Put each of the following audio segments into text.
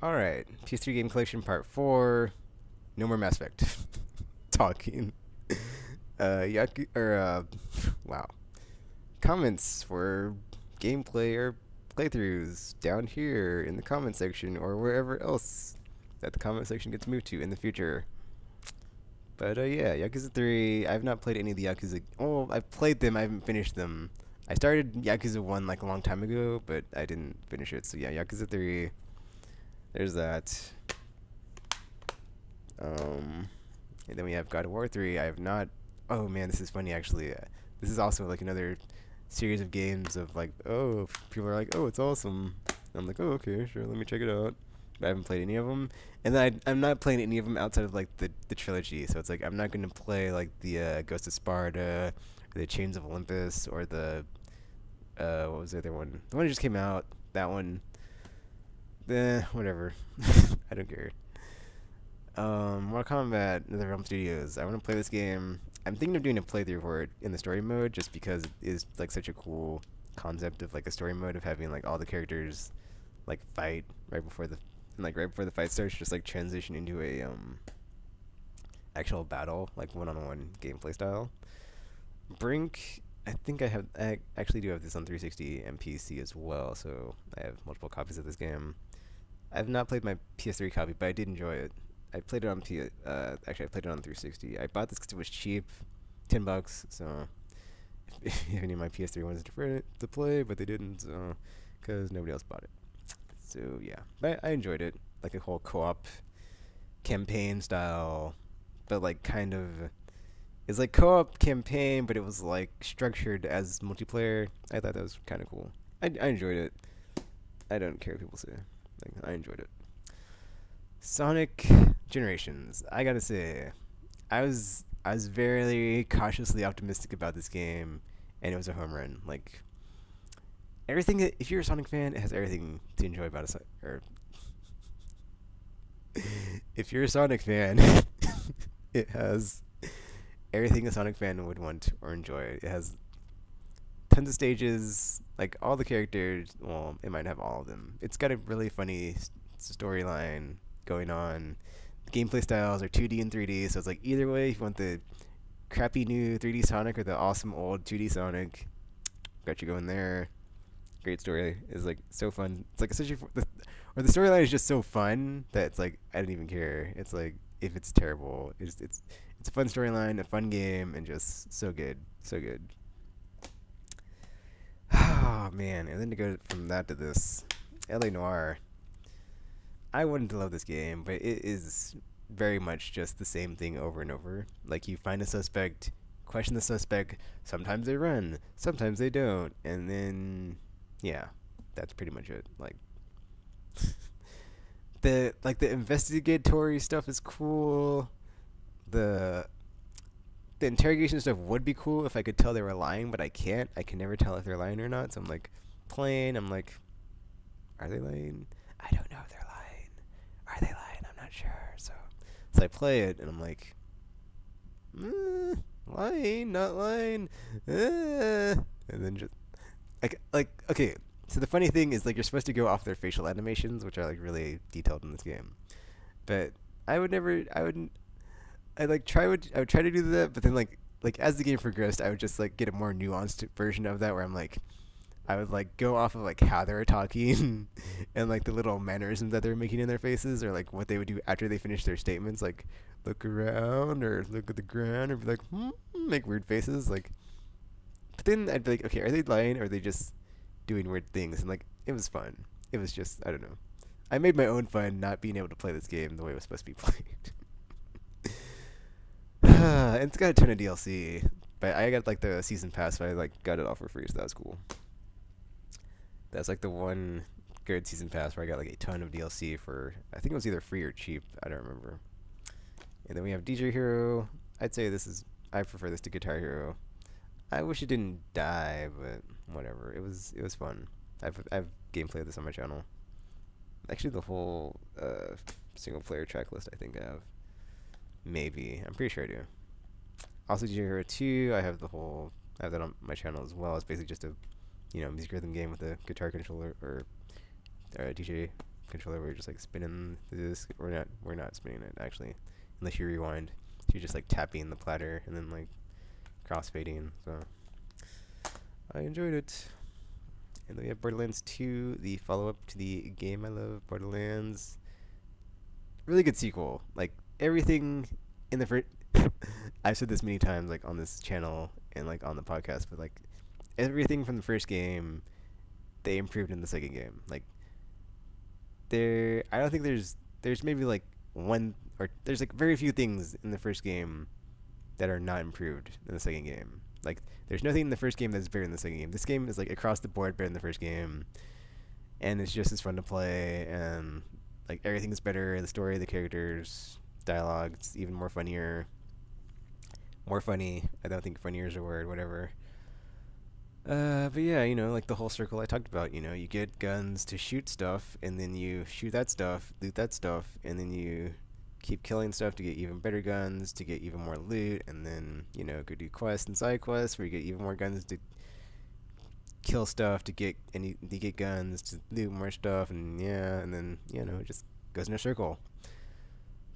Alright, PS3 Game Collection Part 4. No more Mass Effect. Talking. Wow. Comments for gameplay or playthroughs down here in the comment section or wherever else that the comment section gets moved to in the future. But yeah, Yakuza 3. I've not played any of the Yakuza. Oh, I've played them. I haven't finished them. I started Yakuza 1 like a long time ago, but I didn't finish it. So yeah, Yakuza 3. There's that. Um, and then we have God of War 3. I have not. Oh man, this is funny actually. This is also like another series of games of like, oh, people are like, oh, it's awesome. And I'm like, oh, okay, sure, let me check it out. But I haven't played any of them, and then I'm not playing any of them outside of like the trilogy. So it's like I'm not gonna play like the Ghost of Sparta, or the Chains of Olympus, or the what was the other one? The one that just came out. That one. Whatever. I don't care. Mortal Kombat, Another Realm Studios. I want to play this game. I'm thinking of doing a playthrough for it in the story mode, just because it is like such a cool concept of like a story mode of having like all the characters like fight right before the and like right before the fight starts, just like transition into a actual battle, like one-on-one gameplay style. Brink. I think I actually do have this on 360 and PC as well, so I have multiple copies of this game. I've not played my PS3 copy, but I did enjoy it. I played it on actually I played it on 360. I bought this because it was cheap, $10. So if any of my PS3 ones to play, but they didn't, so because nobody else bought it. So yeah, but I enjoyed it, like a whole co-op campaign style, but like kind of it's like co-op campaign, but it was like structured as multiplayer. I thought that was kind of cool. I enjoyed it. I don't care what people say. Like, I enjoyed it. Sonic Generations. I gotta say, I was very cautiously optimistic about this game, and it was a home run. Like everything. If you're a Sonic fan, it has everything to enjoy about it. Or if you're a Sonic fan, it has everything a Sonic fan would want or enjoy. It has tons of stages, like all the characters. Well, it might have all of them. It's got a really funny storyline going on. The gameplay styles are 2D and 3D, so it's like either way, if you want the crappy new 3D Sonic or the awesome old 2D Sonic, got you going there. Great story. It's like so fun. It's like essentially, or the storyline is just so fun that it's like I don't even care. It's like if it's terrible, it's a fun storyline, a fun game, and just so good, so good. Oh man, and then to go from that to this, LA Noir. I wanted to love this game, but it is very much just the same thing over and over. Like you find a suspect, question the suspect. Sometimes they run, sometimes they don't, and then yeah, that's pretty much it. Like the investigatory stuff is cool. The the interrogation stuff would be cool if I could tell they were lying, but I can't. I can never tell if they're lying or not. So I'm like playing. I'm like, are they lying? I don't know if they're lying. Are they lying? I'm not sure. So I play it and I'm like, lying, not lying, and then just like okay. So the funny thing is like you're supposed to go off their facial animations, which are like really detailed in this game. But I would never. I would try to do that, but then like as the game progressed, I would just like get a more nuanced version of that where I'm like I would like go off of like how they were talking and like the little mannerisms that they're making in their faces or like what they would do after they finish their statements, like look around or look at the ground or be like make weird faces like. But then I'd be like, okay, are they lying or are they just doing weird things? And like it was fun. It was just I don't know. I made my own fun not being able to play this game the way it was supposed to be played. And it's got a ton of DLC, but I got like the season pass, but I like got it all for free, so that was cool. That's like the one good season pass where I got like a ton of DLC for I think it was either free or cheap. I don't remember. And then we have DJ Hero. I'd say I prefer this to Guitar Hero. I wish it didn't die, but whatever. It was fun. I've gameplay this on my channel. Actually, the whole single player track list I think I have. Maybe I'm pretty sure I do. Also, DJ Hero 2, I have that on my channel as well. It's basically just a, music rhythm game with a guitar controller or DJ controller where you're just like spinning the disc. We're not spinning it actually, unless you rewind. So you're just like tapping the platter and then like crossfading. So I enjoyed it. And then we have Borderlands 2, the follow-up to the game I love, Borderlands. Really good sequel. Like everything in the first. I've said this many times, like on this channel and like on the podcast, but like everything from the first game, they improved in the second game. Like I don't think there's maybe like one or there's like very few things in the first game that are not improved in the second game. Like there's nothing in the first game that's better in the second game. This game is like across the board better than the first game, and it's just as fun to play, and like everything's better. The story, the characters, dialogue, it's even more funnier. More funny. I don't think funnier is a word. Whatever. But yeah, like the whole circle I talked about. You get guns to shoot stuff, and then you shoot that stuff, loot that stuff, and then you keep killing stuff to get even better guns, to get even more loot, and then, go do quests and side quests where you get even more guns to kill stuff to get guns to loot more stuff, and yeah, and then, it just goes in a circle.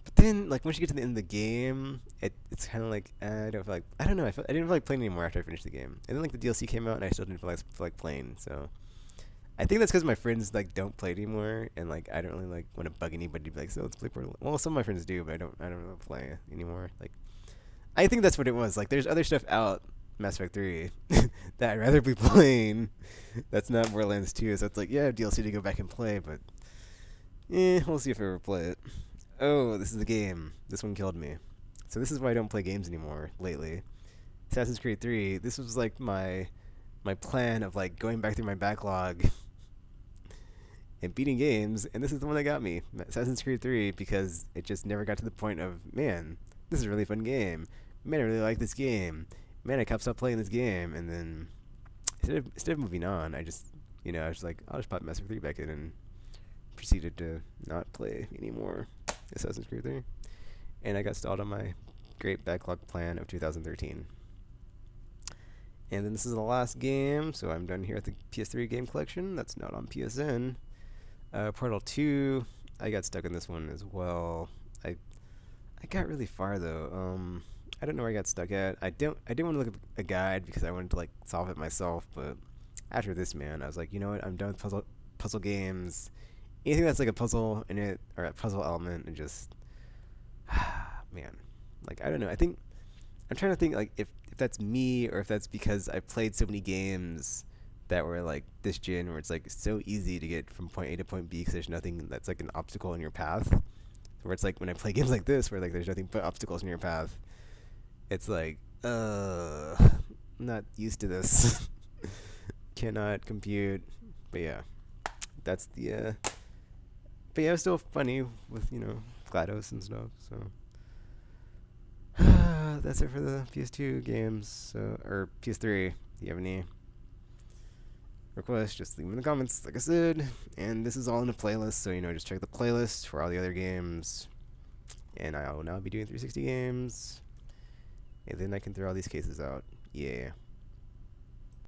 But then, like, once you get to the end of the game, it's kind of like, I don't know, I didn't feel like playing anymore after I finished the game. And then, like, the DLC came out, and I still didn't feel like playing, so I think that's because my friends, like, don't play anymore, and, like, I don't really, like, want to bug anybody to be like, so let's play Portal. Well, some of my friends do, but I don't really play anymore. Like, I think that's what it was. Like, there's other stuff out, Mass Effect 3, that I'd rather be playing. That's not Borderlands 2, so it's like, yeah, I have DLC to go back and play, but, we'll see if I ever play it. Oh, this is the game. This one killed me. So this is why I don't play games anymore lately. Assassin's Creed 3, this was, like, my plan of, like, going back through my backlog and beating games, and this is the one that got me, Assassin's Creed 3, because it just never got to the point of, man, this is a really fun game. Man, I really like this game. Man, I can't stop playing this game. And then instead of moving on, I just, I was like, I'll just pop Mass Effect 3 back in and proceeded to not play anymore Assassin's Creed 3. And I got stalled on my great backlog plan of 2013. And then this is the last game, so I'm done here at the PS3 game collection. That's not on PSN. Portal 2, I got stuck in this one as well. I got really far though. I don't know where I got stuck at. I didn't want to look at a guide because I wanted to like solve it myself. But after this, man, I was like, you know what? I'm done with puzzle games. Anything that's like a puzzle in it or a puzzle element, and just man, like I don't know. I'm trying to think like if that's me or if that's because I played so many games that were like this gen where it's like so easy to get from point A to point B because there's nothing that's like an obstacle in your path. Where it's like when I play games like this where like there's nothing but obstacles in your path, it's like I'm not used to this. Cannot compute. But yeah, that's the but yeah, it was still funny with GLaDOS and stuff. So that's it for the PS2 games, or PS3. If you have any requests, just leave them in the comments, like I said. And this is all in a playlist, so just check the playlist for all the other games. And I will now be doing 360 games, and then I can throw all these cases out. Yeah.